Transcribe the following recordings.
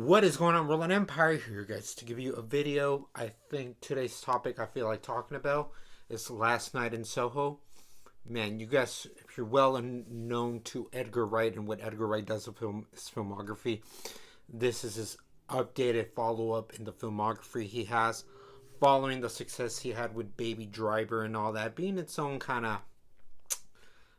What is going on, Roland Empire? Here, guys, to give you a video. I think today's topic I feel like talking about is Last Night in Soho. Man, you guys, if you're well known to Edgar Wright and what Edgar Wright does with his filmography, this is his updated follow up in the filmography he has, following the success he had with Baby Driver and all that, being its own kind of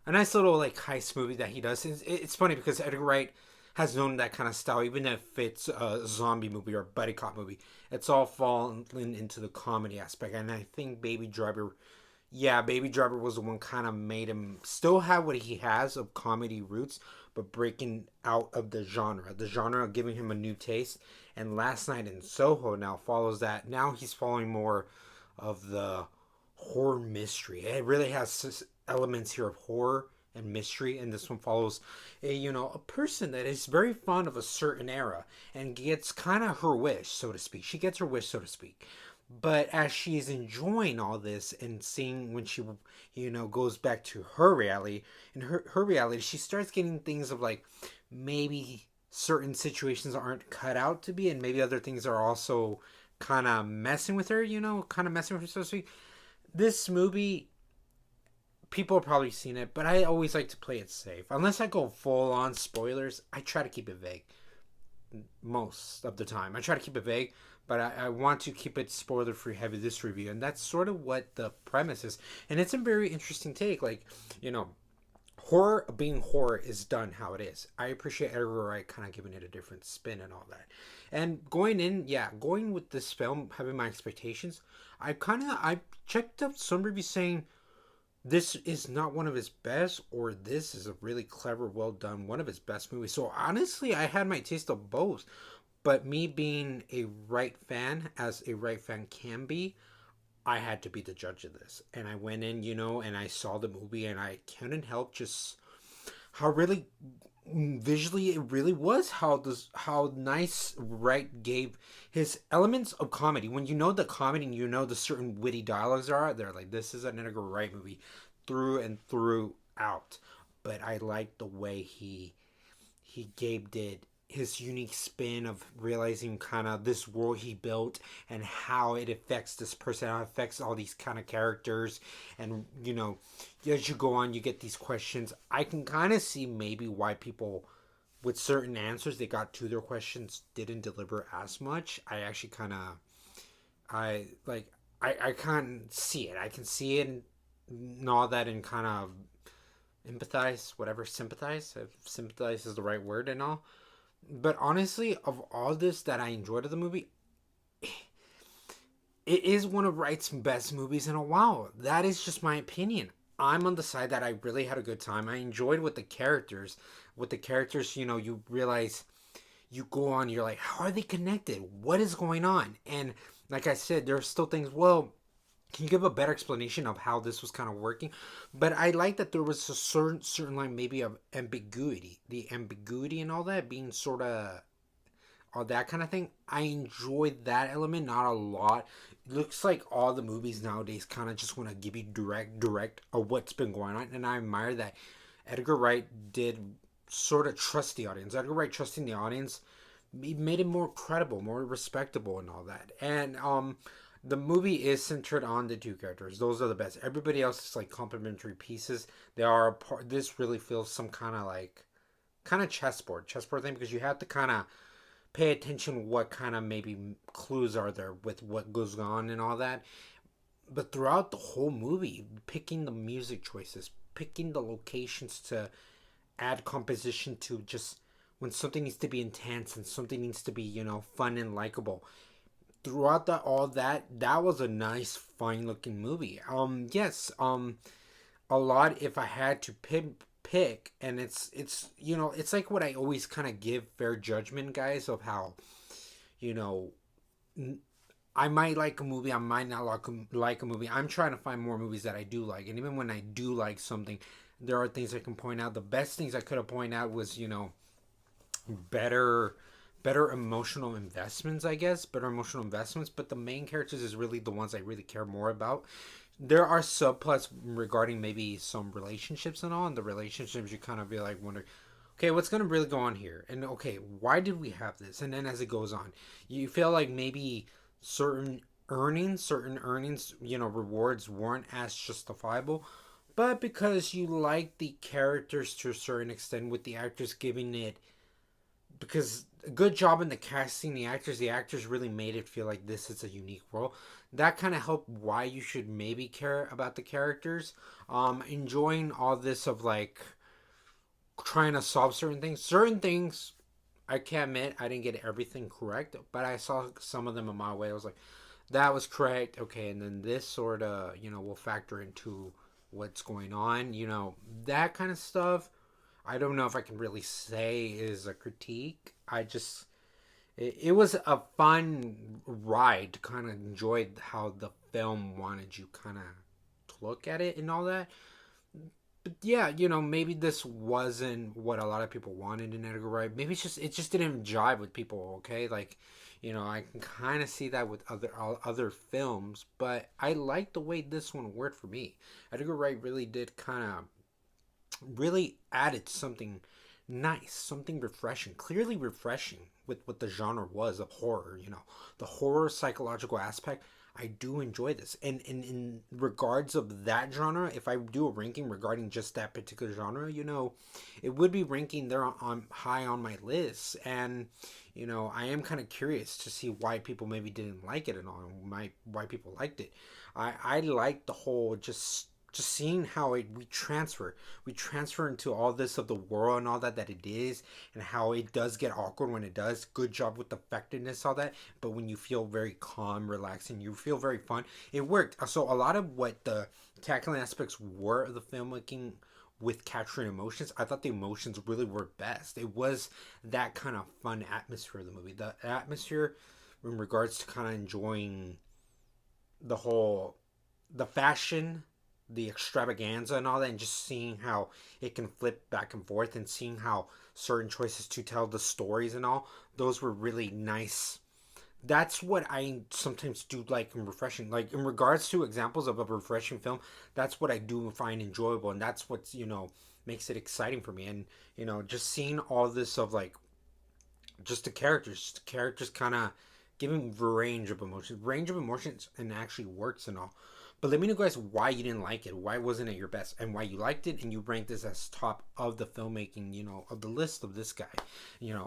a nice little like heist movie that he does. It's funny because Edgar Wright has known that kind of style, even if it's a zombie movie or a buddy cop movie. It's all fallen into the comedy aspect, and I think Baby Driver, yeah, Baby Driver was the one kind of made him still have what he has of comedy roots, but breaking out of the genre giving him a new taste. And Last Night in Soho now follows that. Now he's following more of the horror mystery. It really has elements here of horror and mystery, and this one follows a person that is very fond of a certain era and gets kind of her wish, so to speak. She gets her wish, so to speak. But as she's enjoying all this and seeing when she goes back to her reality, in her reality, she starts getting things of like maybe certain situations aren't cut out to be, and maybe other things are also kind of messing with her, kind of messing with her, so to speak. This movie, people have probably seen it, but I always like to play it safe. Unless I go full on spoilers, I try to keep it vague. Most of the time, I try to keep it vague, but I want to keep it spoiler free heavy this review, and that's sort of what the premise is. And it's a very interesting take. Like, horror being horror is done how it is. I appreciate Edgar Wright kind of giving it a different spin and all that. And going with this film, having my expectations, I checked up some reviews saying this is not one of his best, or this is a really clever, well done, one of his best movies. So honestly, I had my taste of both. But me being a Wright fan, as a Wright fan can be, I had to be the judge of this. And I went in, and I saw the movie, and I couldn't help just how really visually it really was, how nice Wright gave his elements of comedy. When you know the comedy and you know the certain witty dialogues are out there, like this is an Edgar Wright movie through and throughout. But I like the way he gave it his unique spin of realizing kind of this world he built and how it affects this person, how it affects all these kind of characters. And as you go on, you get these questions. I can kind of see maybe why people with certain answers they got to their questions didn't deliver as much. I actually kind of I can't see it. I can see it and all that, and kind of empathize, whatever, sympathize, if sympathize is the right word and all. But honestly, of all this that I enjoyed of the movie, it is one of Wright's best movies in a while. That is just my opinion. I'm on the side that I really had a good time. I enjoyed with the characters. With the characters, you realize, you go on, you're like, how are they connected? What is going on? And like I said, there are still things, well, can you give a better explanation of how this was kind of working? But I like that there was a certain line maybe of ambiguity, the ambiguity and all that being sort of all that kind of thing. I enjoyed that element, not a lot. It looks like all the movies nowadays kind of just want to give you direct of what's been going on, and I admire that Edgar Wright did sort of trust the audience. Edgar Wright trusting the audience, he made it more credible, more respectable, and all that. And the movie is centered on the two characters. Those are the best. Everybody else is like complementary pieces. They are a part. This really feels some kind of chessboard thing, because you have to kind of pay attention what kind of maybe clues are there with what goes on and all that. But throughout the whole movie, picking the music choices, picking the locations to add composition to, just when something needs to be intense and something needs to be fun and likable. Throughout that was a nice, fine looking movie. Yes, a lot, if I had to pick, and it's like what I always kind of give fair judgment, guys, of how you know I might like a movie, I might not like a movie. I'm trying to find more movies that I do like, and even when I do like something, there are things I can point out. The best things I could have pointed out was better emotional investments, I guess, better emotional investments. But the main characters is really the ones I really care more about. There are subplots regarding maybe some relationships and all, and the relationships you kind of be like wonder, okay, what's gonna really go on here? And okay, why did we have this? And then as it goes on, you feel like maybe certain certain earnings, rewards weren't as justifiable, but because you like the characters to a certain extent, with the actors giving it, because a good job in the casting, the actors really made it feel like this is a unique role. That kind of helped why you should maybe care about the characters. Enjoying all this of like trying to solve certain things. Certain things, I can't admit I didn't get everything correct, but I saw some of them in my way. I was like, that was correct. Okay, and then this sort of, will factor into what's going on. That kind of stuff. I don't know if I can really say is a critique. It was a fun ride to kind of enjoy how the film wanted you kind of to look at it and all that. But yeah, maybe this wasn't what a lot of people wanted in Edgar Wright. Maybe it just didn't jive with people. Okay, like, I can kind of see that with other films, but I like the way this one worked for me. Edgar Wright really did kind of really added something nice, something refreshing, clearly refreshing with what the genre was of horror. The horror psychological aspect. I do enjoy this, and in regards of that genre, if I do a ranking regarding just that particular genre, it would be ranking there on high on my list. And I am kind of curious to see why people maybe didn't like it and all, why people liked it. I like the whole just seeing how we transfer into all this of the world and all that it is, and how it does get awkward when it does. Good job with the effectiveness, all that. But when you feel very calm, relaxing, you feel very fun. It worked. So a lot of what the tackling aspects were of the filmmaking with capturing emotions, I thought the emotions really were best. It was that kind of fun atmosphere of the movie, the atmosphere in regards to kind of enjoying the whole, the fashion, the extravaganza and all that, and just seeing how it can flip back and forth, and seeing how certain choices to tell the stories and all, those were really nice. That's what I sometimes do like and refreshing. Like in regards to examples of a refreshing film, that's what I do find enjoyable, and that's what's makes it exciting for me. And just seeing all this of like just the characters kind of giving range of emotions, and actually works and all. But let me know, guys, why you didn't like it, why wasn't it your best, and why you liked it, and you ranked this as top of the filmmaking, of the list of this guy.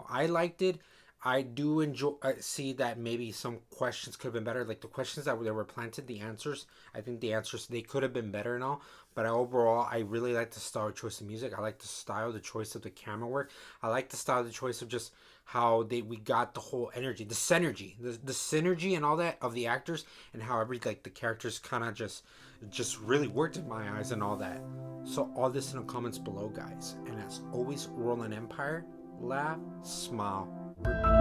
I liked it. I do enjoy. I see that maybe some questions could have been better. Like the questions that were planted, the answers. I think the answers, they could have been better and all. But overall, I really like the style choice of music. I like the style, the choice of the camera work. I like the style, the choice of just how we got the whole energy, the synergy and all that of the actors, and how like the characters kind of just really worked in my eyes and all that. So all this in the comments below, guys. And as always, Roland Empire, laugh, smile, repeat.